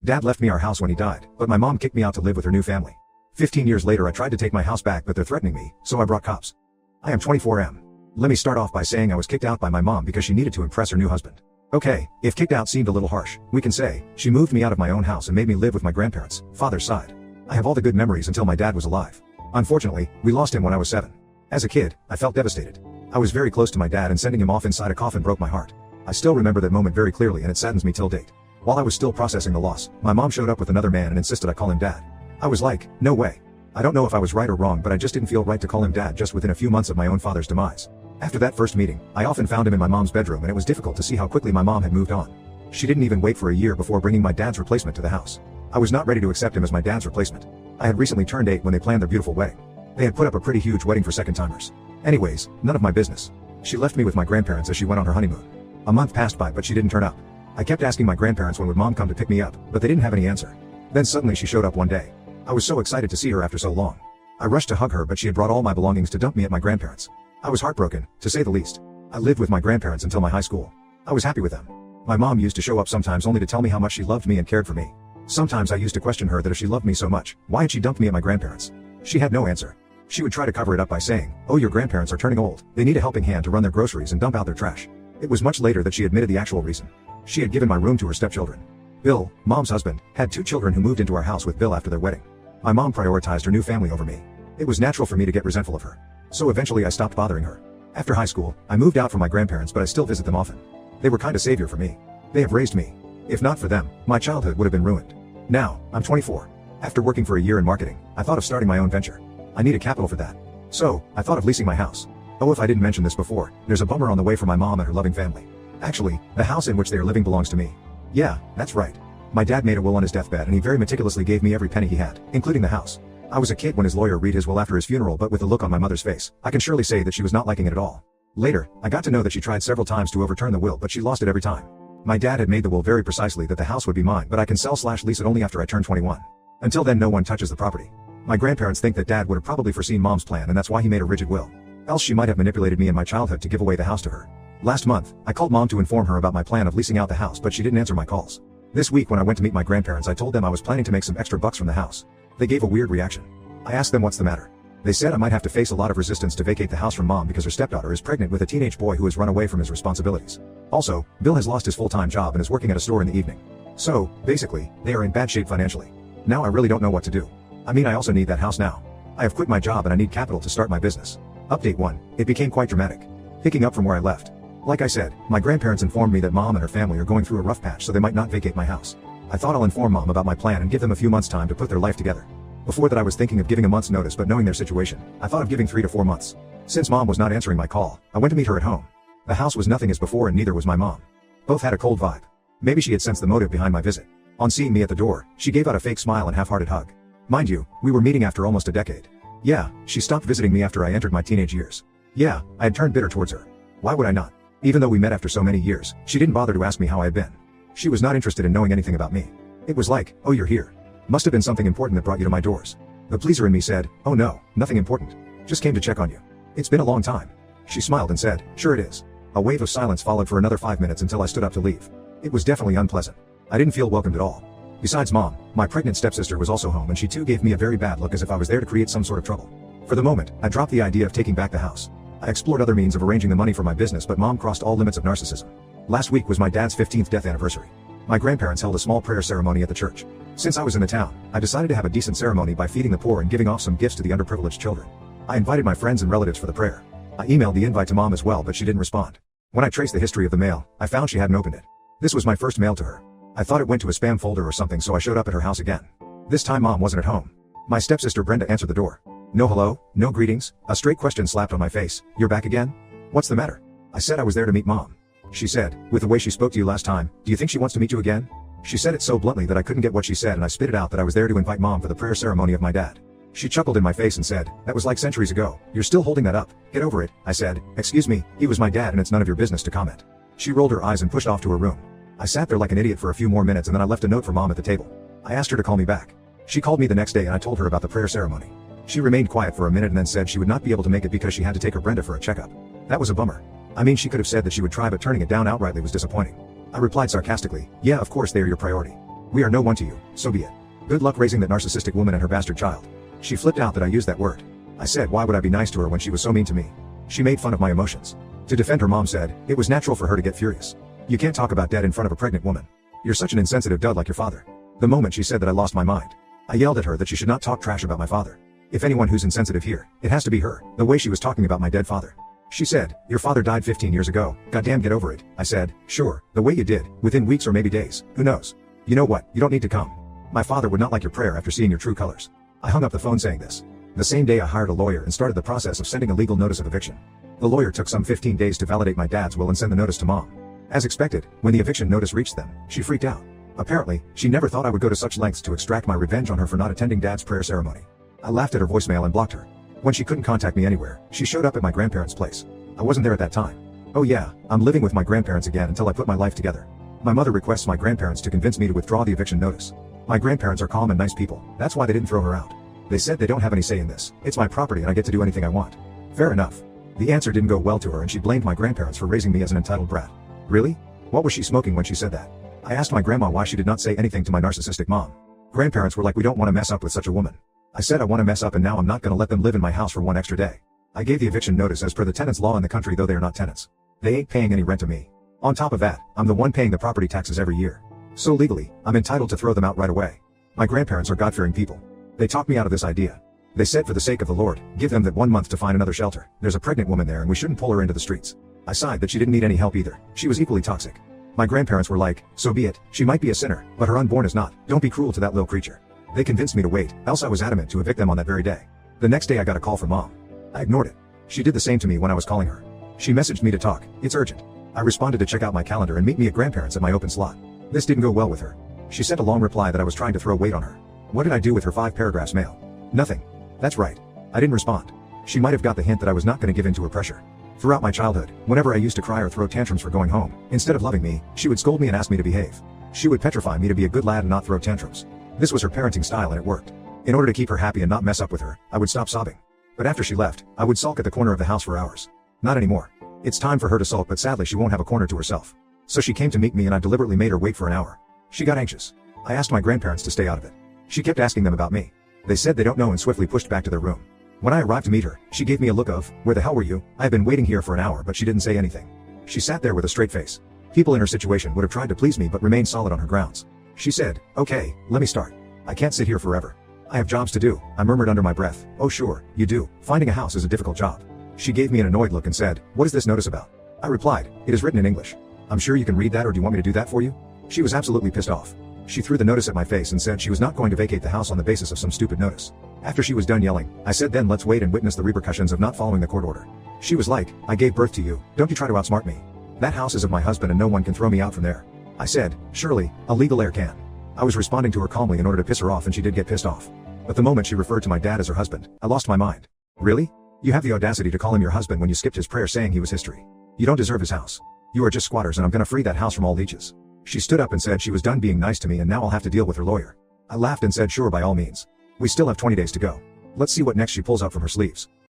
Dad left me our house when he died, but my mom kicked me out to live with her new family. 15 years later I tried to take my house back, but they're threatening me, so I brought cops. I am 24M. Let me start off by saying I was kicked out by my mom because she needed to impress her new husband. Okay, if kicked out seemed a little harsh, we can say, she moved me out of my own house and made me live with my grandparents, father's side. I have all the good memories until my dad was alive. Unfortunately, we lost him when I was 7. As a kid, I felt devastated. I was very close to my dad and sending him off inside a coffin broke my heart. I still remember that moment very clearly and it saddens me till date. While I was still processing the loss, my mom showed up with another man and insisted I call him dad. I was like, no way. I don't know if I was right or wrong, but I just didn't feel right to call him dad just within a few months of my own father's demise. After that first meeting, I often found him in my mom's bedroom and it was difficult to see how quickly my mom had moved on. She didn't even wait for a year before bringing my dad's replacement to the house. I was not ready to accept him as my dad's replacement. I had recently turned 8 when they planned their beautiful wedding. They had put up a pretty huge wedding for second-timers. Anyways, none of my business. She left me with my grandparents as she went on her honeymoon. A month passed by but she didn't turn up. I kept asking my grandparents when would mom come to pick me up, but they didn't have any answer. Then suddenly she showed up one day. I was so excited to see her after so long. I rushed to hug her but she had brought all my belongings to dump me at my grandparents'. I was heartbroken, to say the least. I lived with my grandparents until my high school. I was happy with them. My mom used to show up sometimes only to tell me how much she loved me and cared for me. Sometimes I used to question her that if she loved me so much, why had she dumped me at my grandparents'? She had no answer. She would try to cover it up by saying, oh, your grandparents are turning old, they need a helping hand to run their groceries and dump out their trash. It was much later that she admitted the actual reason. She had given my room to her stepchildren. Bill, mom's husband, had 2 children who moved into our house with Bill after their wedding. My mom prioritized her new family over me. It was natural for me to get resentful of her. So eventually I stopped bothering her. After high school, I moved out from my grandparents but I still visit them often. They were kinda savior for me. They have raised me. If not for them, my childhood would have been ruined. Now, I'm 24. After working for a year in marketing, I thought of starting my own venture. I needed capital for that. So, I thought of leasing my house. Oh, if I didn't mention this before, there's a bummer on the way for my mom and her loving family. Actually, the house in which they are living belongs to me. Yeah, that's right. My dad made a will on his deathbed and he very meticulously gave me every penny he had, including the house. I was a kid when his lawyer read his will after his funeral, but with the look on my mother's face, I can surely say that she was not liking it at all. Later, I got to know that she tried several times to overturn the will but she lost it every time. My dad had made the will very precisely that the house would be mine, but I can sell/lease it only after I turn 21. Until then no one touches the property. My grandparents think that dad would have probably foreseen mom's plan and that's why he made a rigid will. Else she might have manipulated me in my childhood to give away the house to her. Last month, I called mom to inform her about my plan of leasing out the house but she didn't answer my calls. This week when I went to meet my grandparents I told them I was planning to make some extra bucks from the house. They gave a weird reaction. I asked them what's the matter. They said I might have to face a lot of resistance to vacate the house from mom because her stepdaughter is pregnant with a teenage boy who has run away from his responsibilities. Also, Bill has lost his full-time job and is working at a store in the evening. So, basically, they are in bad shape financially. Now I really don't know what to do. I mean I also need that house now. I have quit my job and I need capital to start my business. Update 1. It became quite dramatic. Picking up from where I left. Like I said, my grandparents informed me that mom and her family are going through a rough patch so they might not vacate my house. I thought I'll inform mom about my plan and give them a few months' time to put their life together. Before that I was thinking of giving a month's notice, but knowing their situation, I thought of giving 3 to 4 months. Since mom was not answering my call, I went to meet her at home. The house was nothing as before and neither was my mom. Both had a cold vibe. Maybe she had sensed the motive behind my visit. On seeing me at the door, she gave out a fake smile and half-hearted hug. Mind you, we were meeting after almost a decade. Yeah, she stopped visiting me after I entered my teenage years. Yeah, I had turned bitter towards her. Why would I not? Even though we met after so many years, she didn't bother to ask me how I had been. She was not interested in knowing anything about me. It was like, oh, you're here. Must have been something important that brought you to my doors. The pleaser in me said, oh no, nothing important. Just came to check on you. It's been a long time. She smiled and said, sure it is. A wave of silence followed for another 5 minutes until I stood up to leave. It was definitely unpleasant. I didn't feel welcomed at all. Besides mom, my pregnant stepsister was also home and she too gave me a very bad look as if I was there to create some sort of trouble. For the moment, I dropped the idea of taking back the house. I explored other means of arranging the money for my business but mom crossed all limits of narcissism. Last week was my dad's 15th death anniversary. My grandparents held a small prayer ceremony at the church. Since I was in the town, I decided to have a decent ceremony by feeding the poor and giving off some gifts to the underprivileged children. I invited my friends and relatives for the prayer. I emailed the invite to mom as well but she didn't respond. When I traced the history of the mail, I found she hadn't opened it. This was my first mail to her. I thought it went to a spam folder or something so I showed up at her house again. This time mom wasn't at home. My stepsister Brenda answered the door. No hello, no greetings, a straight question slapped on my face. You're back again? What's the matter? I said I was there to meet mom. She said, with the way she spoke to you last time, do you think she wants to meet you again? She said it so bluntly that I couldn't get what she said and I spit it out that I was there to invite mom for the prayer ceremony of my dad. She chuckled in my face and said, that was like centuries ago, you're still holding that up, get over it. I said, excuse me, he was my dad and it's none of your business to comment. She rolled her eyes and pushed off to her room. I sat there like an idiot for a few more minutes and then I left a note for mom at the table. I asked her to call me back. She called me the next day and I told her about the prayer ceremony. She remained quiet for a minute and then said she would not be able to make it because she had to take her Brenda for a checkup. That was a bummer. I mean she could have said that she would try but turning it down outrightly was disappointing. I replied sarcastically, yeah of course they are your priority. We are no one to you, so be it. Good luck raising that narcissistic woman and her bastard child. She flipped out that I used that word. I said why would I be nice to her when she was so mean to me? She made fun of my emotions. To defend her, mom said, it was natural for her to get furious. You can't talk about dead in front of a pregnant woman. You're such an insensitive dud like your father. The moment she said that, I lost my mind. I yelled at her that she should not talk trash about my father. If anyone who's insensitive here, it has to be her, the way she was talking about my dead father. She said, your father died 15 years ago, goddamn get over it. I said, sure, the way you did, within weeks or maybe days, who knows? You know what, you don't need to come. My father would not like your prayer after seeing your true colors. I hung up the phone saying this. The same day I hired a lawyer and started the process of sending a legal notice of eviction. The lawyer took some 15 days to validate my dad's will and send the notice to mom. As expected, when the eviction notice reached them, she freaked out. Apparently, she never thought I would go to such lengths to extract my revenge on her for not attending dad's prayer ceremony. I laughed at her voicemail and blocked her. When she couldn't contact me anywhere, she showed up at my grandparents' place. I wasn't there at that time. Oh yeah, I'm living with my grandparents again until I put my life together. My mother requests my grandparents to convince me to withdraw the eviction notice. My grandparents are calm and nice people, that's why they didn't throw her out. They said they don't have any say in this, it's my property and I get to do anything I want. Fair enough. The answer didn't go well to her and she blamed my grandparents for raising me as an entitled brat. Really? What was she smoking when she said that? I asked my grandma why she did not say anything to my narcissistic mom. Grandparents were like, we don't want to mess up with such a woman. I said I want to mess up and now I'm not gonna let them live in my house for one extra day. I gave the eviction notice as per the tenants law in the country, though they are not tenants. They ain't paying any rent to me. On top of that, I'm the one paying the property taxes every year. So legally, I'm entitled to throw them out right away. My grandparents are God-fearing people. They talked me out of this idea. They said for the sake of the Lord, give them that 1 month to find another shelter. There's a pregnant woman there and we shouldn't pull her into the streets. I sighed that she didn't need any help either. She was equally toxic. My grandparents were like, so be it, she might be a sinner, but her unborn is not. Don't be cruel to that little creature. They convinced me to wait, else I was adamant to evict them on that very day. The next day I got a call from mom. I ignored it. She did the same to me when I was calling her. She messaged me to talk, it's urgent. I responded to check out my calendar and meet me at grandparents at my open slot. This didn't go well with her. She sent a long reply that I was trying to throw weight on her. What did I do with her 5 paragraphs mail? Nothing. That's right. I didn't respond. She might have got the hint that I was not going to give in to her pressure. Throughout my childhood, whenever I used to cry or throw tantrums for going home, instead of loving me, she would scold me and ask me to behave. She would petrify me to be a good lad and not throw tantrums. This was her parenting style and it worked. In order to keep her happy and not mess up with her, I would stop sobbing. But after she left, I would sulk at the corner of the house for hours. Not anymore. It's time for her to sulk, but sadly she won't have a corner to herself. So she came to meet me and I deliberately made her wait for an hour. She got anxious. I asked my grandparents to stay out of it. She kept asking them about me. They said they don't know and swiftly pushed back to their room. When I arrived to meet her, she gave me a look of, where the hell were you? I have been waiting here for an hour, but she didn't say anything. She sat there with a straight face. People in her situation would have tried to please me but remained solid on her grounds. She said, okay, let me start. I can't sit here forever. I have jobs to do, I murmured under my breath. Oh sure, you do. Finding a house is a difficult job. She gave me an annoyed look and said, what is this notice about? I replied, it is written in English. I'm sure you can read that, or do you want me to do that for you? She was absolutely pissed off. She threw the notice at my face and said she was not going to vacate the house on the basis of some stupid notice. After she was done yelling, I said then let's wait and witness the repercussions of not following the court order. She was like, I gave birth to you, don't you try to outsmart me. That house is of my husband and no one can throw me out from there. I said, surely, a legal heir can. I was responding to her calmly in order to piss her off and she did get pissed off. But the moment she referred to my dad as her husband, I lost my mind. Really? You have the audacity to call him your husband when you skipped his prayer saying he was history. You don't deserve his house. You are just squatters and I'm gonna free that house from all leeches. She stood up and said she was done being nice to me and now I'll have to deal with her lawyer. I laughed and said sure, by all means. We still have 20 days to go. Let's see what next she pulls out from her sleeves.